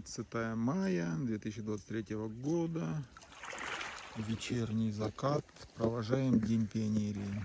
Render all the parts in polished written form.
12 мая 2023 года. Вечерний закат. Провожаем День пионерии.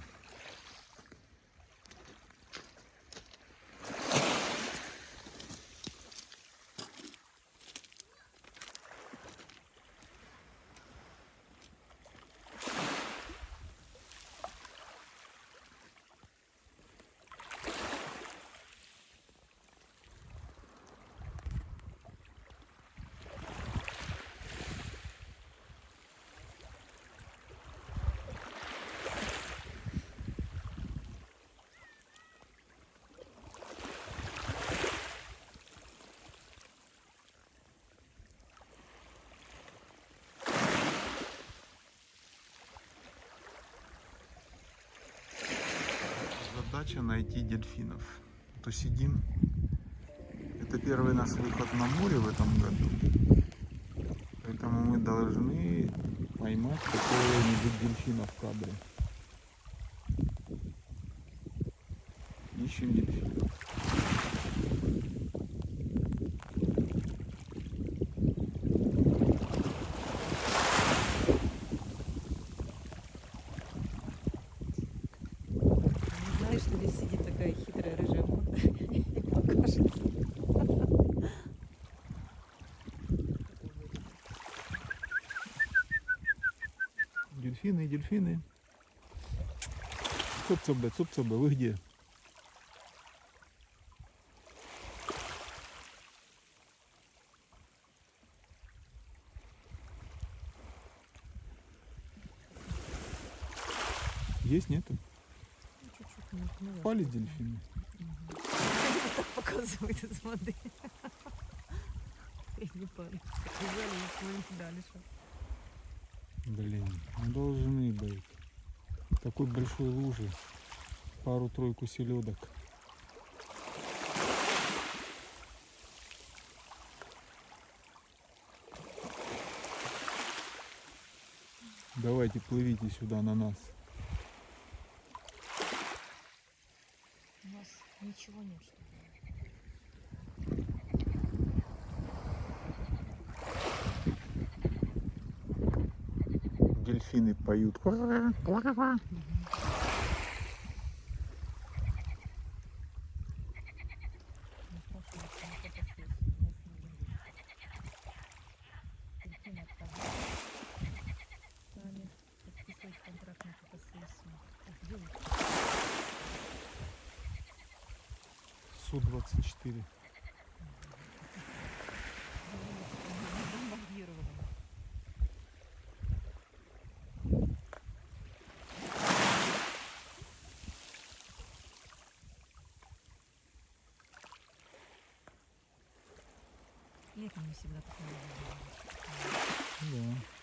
Задача найти дельфинов. То сидим. Это первый наш выход на море в этом году. Поэтому мы должны поймать какого-нибудь дельфина в кадре. Ищем дельфинов. Знаешь, что здесь сидит такая хитрая рыжая морда и покажется. Дельфины, дельфины. Цоп-цоп-бе, вы где? Есть, нету? Чуть-чуть не поняла. Пали дельфины. Так показывает из воды. Средний палец. Взяли и смотрите дальше. Блин, ну должны быть. Такой большой лужи. Пару-тройку селедок. Давайте, плывите сюда на нас. У нас ничего нет, что ли? Дельфины поют. Су-24. Летом не всегда так много. Да.